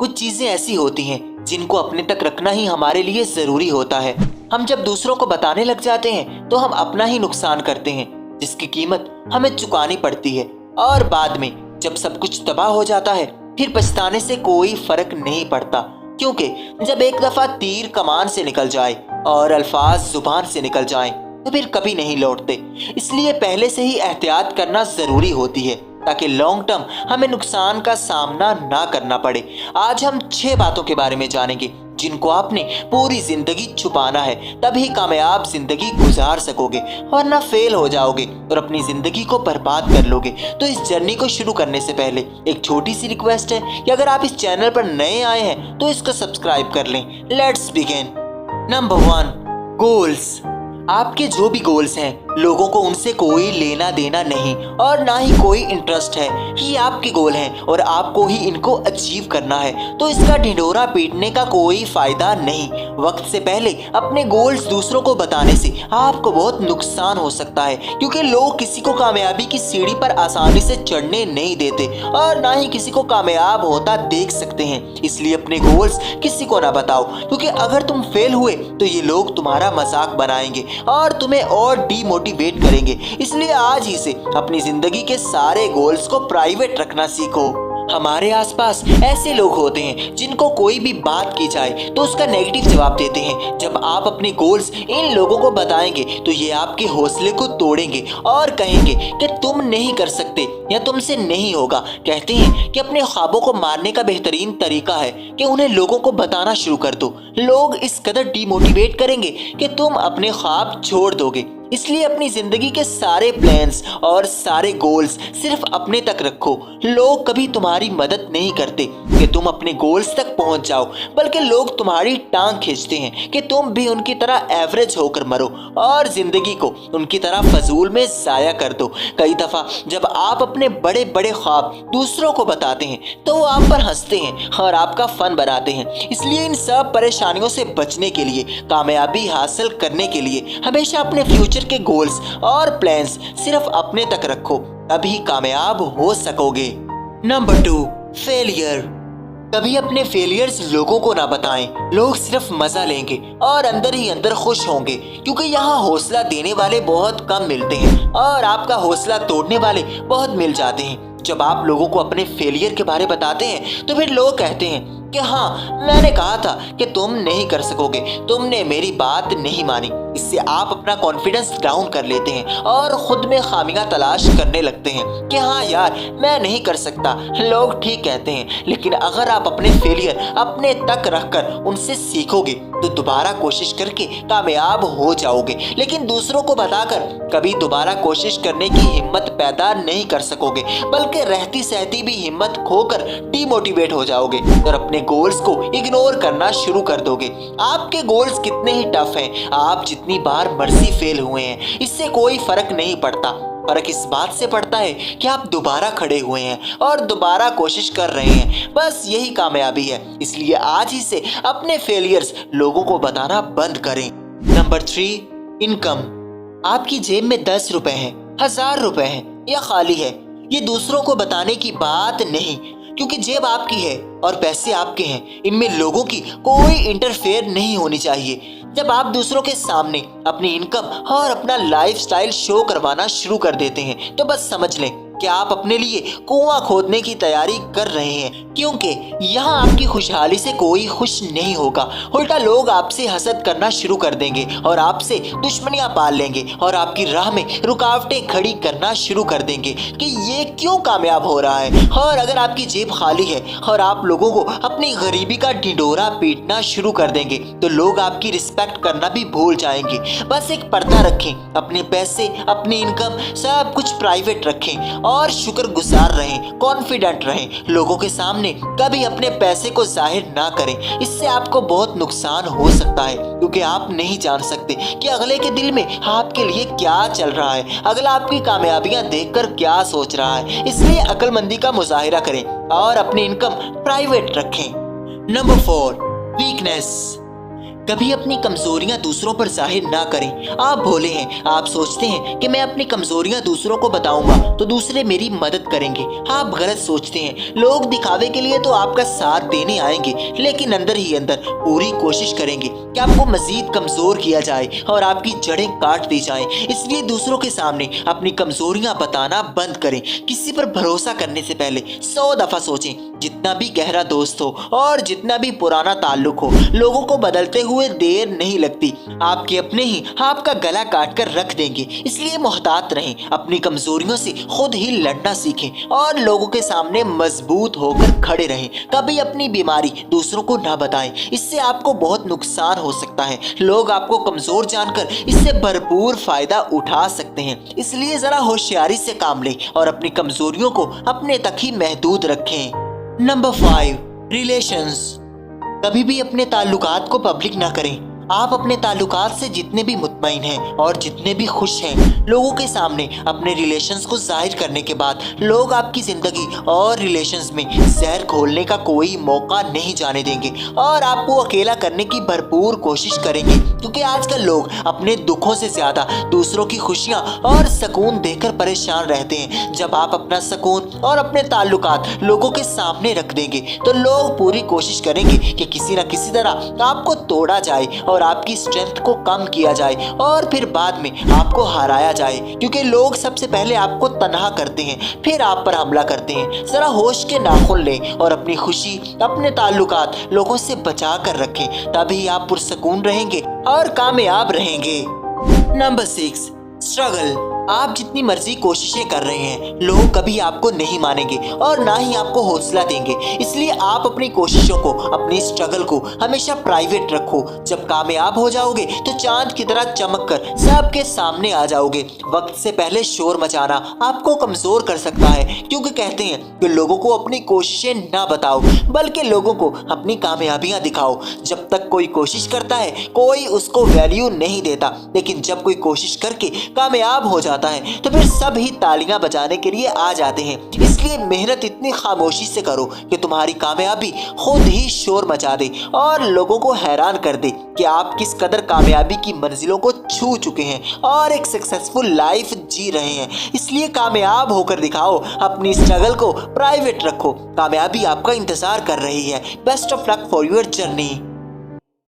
कुछ चीजें ऐसी होती हैं जिनको अपने तक रखना ही हमारे लिए जरूरी होता है। हम जब दूसरों को बताने लग जाते हैं तो हम अपना ही नुकसान करते हैं, जिसकी कीमत हमें चुकानी पड़ती है। और बाद में जब सब कुछ तबाह हो जाता है फिर पछताने से कोई फर्क नहीं पड़ता, क्योंकि जब एक दफा तीर कमान से निकल जाए और अल्फाज जुबान से निकल जाएं तो फिर कभी नहीं लौटते। इसलिए पहले से ही एहतियात करना जरूरी होती है ताकि लॉन्ग टर्म हमें नुकसान का सामना ना करना पड़े। आज हम 6 बातों के बारे में जानेंगे जिनको आपने पूरी जिंदगी छुपाना है, तभी कामयाब जिंदगी गुजार सकोगे, वरना फेल हो जाओगे और अपनी जिंदगी को बर्बाद कर लोगे। तो इस जर्नी को शुरू करने से पहले एक छोटी सी रिक्वेस्ट है कि अगर आप इस चैनल पर नए आए हैं तो इसको सब्सक्राइब कर लें। Let's begin. Number 1, goals. आपके जो भी गोल्स हैं लोगों को उनसे कोई लेना देना नहीं और ना ही कोई इंटरेस्ट है। ये आपके गोल हैं और आपको ही इनको अचीव करना है, तो इसका ढिंढोरा पीटने का कोई फायदा नहीं। वक्त से पहले अपने गोल्स दूसरों को बताने से आपको बहुत नुकसान हो सकता है, क्योंकि लोग किसी को कामयाबी की सीढ़ी पर आसानी से चढ़ने नहीं देते और ना ही किसी को कामयाब होता देख सकते हैं। इसलिए अपने गोल्स किसी को ना बताओ, क्योंकि अगर तुम फेल हुए तो ये लोग तुम्हारा मजाक बनाएंगे और तुम्हें और डीमोटिवेट करेंगे। इसलिए आज ही से अपनी जिंदगी के सारे गोल्स को प्राइवेट रखना सीखो। हमारे आसपास ऐसे लोग होते हैं जिनको कोई भी बात की जाए तो उसका नेगेटिव जवाब देते हैं। जब आप अपने गोल्स इन लोगों को बताएंगे तो ये आपके हौसले को तोड़ेंगे और कहेंगे कि तुम नहीं कर सकते या तुमसे नहीं होगा। कहते हैं कि अपने ख्वाबों को मारने का बेहतरीन तरीका है कि उन्हें लोगों को बताना शुरू कर दो। लोग इस कदर डीमोटिवेट करेंगे कि तुम अपने ख्वाब छोड़ दोगे। इसलिए अपनी जिंदगी के सारे प्लान्स और सारे गोल्स सिर्फ अपने तक रखो। लोग कभी तुम्हारी मदद नहीं करते कि तुम अपने गोल्स तक पहुंच जाओ, बल्कि लोग तुम्हारी टांग खींचते हैं कि तुम भी उनकी तरह एवरेज होकर मरो और जिंदगी को उनकी तरह फजूल में जाया कर दो। कई दफा जब आप अपने बड़े बड़े ख्वाब दूसरों को बताते हैं तो वो आप पर हंसते हैं और आपका फन बनाते हैं। इसलिए इन सब परेशानियों से बचने के लिए, कामयाबी हासिल करने के लिए हमेशा अपने फ्यूचर के गोल्स और प्लान्स सिर्फ अपने तक रखो, तभी कामयाब हो सकोगे। Number 2, failure. कभी अपने फेलियर्स लोगों को ना बताएं। लोग सिर्फ मजा लेंगे और अंदर ही अंदर खुश होंगे, क्योंकि यहाँ हौसला देने वाले बहुत कम मिलते हैं और आपका हौसला तोड़ने वाले बहुत मिल जाते हैं। जब आप लोगों को अपने फेलियर के बारे बताते हैं तो फिर लोग कहते हैं कि हाँ, मैंने कहा था कि तुम नहीं कर सकोगे, तुमने मेरी बात नहीं मानी। इससे आप अपना कॉन्फिडेंस डाउन कर लेते हैं और खुद में खामियां तलाश करने लगते हैं कि हाँ यार, मैं नहीं कर सकता, लोग ठीक कहते हैं। लेकिन अगर आप अपने फेलियर अपने तक रखकर उनसे सीखोगे तो दोबारा कोशिश करके कामयाब हो जाओगे। लेकिन दूसरों को बताकर कभी दोबारा कोशिश करने की हिम्मत पैदा नहीं कर सकोगे, बल्कि रहती सहती भी हिम्मत खोकर डीमोटिवेट हो जाओगे और अपने गोल्स को इग्नोर करना शुरू कर दोगे। आपके गोल्स कितने ही टफ हैं, आप जितनी बार मर्जी फेल हुए हैं, इससे कोई फर्क नहीं पड़ता। फर्क इस बात से पड़ता है कि आप दोबारा खड़े हुए हैं और दोबारा कोशिश कर रहे हैं। बस यही कामयाबी है। इसलिए आज ही से अपने फेलियर्स लोगों को बताना बंद करें। Number 3, income. आपकी जेब में 10 रुपए हैं, 1000 रुपए हैं या खाली है, ये दूसरों को बताने की बात नहीं, क्योंकि जेब आपकी है और पैसे आपके हैं। इनमें लोगों की कोई इंटरफेयर नहीं होनी चाहिए। जब आप दूसरों के सामने अपनी इनकम और अपना लाइफस्टाइल शो करवाना शुरू कर देते हैं तो बस समझ लें कि आप अपने लिए कुआं खोदने की तैयारी कर रहे हैं, क्योंकि यहाँ आपकी खुशहाली से कोई खुश नहीं होगा। उल्टा लोग आपसे हसद करना शुरू कर देंगे और आपसे दुश्मनियां पाल लेंगे और आपकी राह में रुकावटें खड़ी करना शुरू कर देंगे कि ये क्यों कामयाब हो रहा है। और अगर आपकी जेब खाली है और आप लोगों को अपनी गरीबी का ढिंढोरा पीटना शुरू कर देंगे तो लोग आपकी रिस्पेक्ट करना भी भूल जाएंगे। बस एक पर्दा रखें, अपने पैसे, अपनी इनकम सब कुछ प्राइवेट रखें और शुक्रगुजार रहें, कॉन्फिडेंट रहें। लोगों के सामने कभी अपने पैसे को जाहिर ना करें, इससे आपको बहुत नुकसान हो सकता है, क्योंकि आप नहीं जान सकते कि अगले के दिल में आपके लिए क्या चल रहा है, अगला आपकी कामयाबियां देखकर क्या सोच रहा है। इसलिए अक्लमंदी का मुजाहिरा करें और अपनी इनकम प्राइवेट रखें। Number 4, weakness. कभी अपनी कमजोरियां दूसरों पर जाहिर ना करें। आप भोले हैं, आप सोचते हैं कि मैं अपनी कमजोरियां दूसरों को बताऊंगा तो दूसरे मेरी मदद करेंगे। आप गलत सोचते हैं। लोग दिखावे के लिए तो आपका साथ देने आएंगे, लेकिन अंदर ही अंदर पूरी कोशिश करेंगे कि आपको मजीद कमजोर किया जाए और आपकी जड़ें काट दी जाएं। इसलिए दूसरों के सामने अपनी कमजोरियां बताना बंद करें। किसी पर भरोसा करने से पहले 100 दफा सोचें। जितना भी गहरा दोस्त हो और जितना भी पुराना ताल्लुक हो, लोगों को बदलते हुए देर नहीं लगती। आपके अपने ही आपका गला काट कर रख देंगे। इसलिए मोहतात रहें, अपनी कमजोरियों से खुद ही लड़ना सीखें और लोगों के सामने मजबूत होकर खड़े रहें। कभी अपनी बीमारी दूसरों को ना बताएं, इससे आपको बहुत नुकसान हो सकता है। लोग आपको कमजोर जानकर इससे भरपूर फायदा उठा सकते हैं। इसलिए जरा होशियारी से काम लें और अपनी कमजोरियों को अपने तक ही महदूद रखें। Number 5, relations. कभी भी अपने ताल्लुकात को पब्लिक ना करें। आप अपने ताल्लुकात से जितने भी मुतमईन हैं और जितने भी खुश हैं, लोगों के सामने अपने रिलेशंस को जाहिर करने के बाद लोग आपकी जिंदगी और रिलेशंस में जहर घोलने का कोई मौका नहीं जाने देंगे और आपको अकेला करने की भरपूर कोशिश करेंगे। क्योंकि आजकल लोग अपने दुखों से ज्यादा दूसरों की खुशियां और सुकून देखकर परेशान रहते हैं। जब आप अपना सुकून और अपने ताल्लुकात लोगों के सामने रख देंगे तो लोग पूरी कोशिश करेंगे कि किसी न किसी तरह आपको तोड़ा जाए और आपकी स्ट्रेंथ को कम किया जाए और फिर बाद में आपको हराया जाए। क्योंकि लोग सबसे पहले आपको तन्हा करते हैं, फिर आप पर हमला करते हैं। जरा होश के नाखुन लें और अपनी खुशी, अपने ताल्लुकात लोगों से बचा कर रखें। तभी आप पुरसुकून रहेंगे और कामयाब रहेंगे। Number 6, struggle. आप जितनी मर्जी कोशिशें कर रहे हैं, लोग कभी आपको नहीं मानेंगे और ना ही आपको हौसला देंगे। इसलिए आप अपनी कोशिशों को, अपनी स्ट्रगल को हमेशा प्राइवेट रखो। जब कामयाब हो जाओगे तो चांद की तरह चमक कर सबके सामने आ जाओगे। वक्त से पहले शोर मचाना आपको कमजोर कर सकता है, क्योंकि कहते हैं कि लोगों को अपनी कोशिशें ना बताओ, बल्कि लोगों को अपनी कामयाबियां दिखाओ। जब तक कोई कोशिश करता है, कोई उसको वैल्यू नहीं देता, लेकिन जब कोई कोशिश करके कामयाब हो जाता है तो फिर सब ही तालियां बजाने के लिए आ जाते हैं। इसलिए मेहनत इतनी खामोशी से करो कि तुम्हारी कामयाबी खुद ही शोर मचा दे और लोगों को हैरान कर दे कि आप किस कदर कामयाबी की मंजिलों को छू चुके हैं और एक सक्सेसफुल लाइफ जी रहे हैं। इसलिए कामयाब होकर दिखाओ, अपनी स्ट्रगल को प्राइवेट रखो। कामयाबी आपका इंतजार कर रही है। Best of luck for your journey.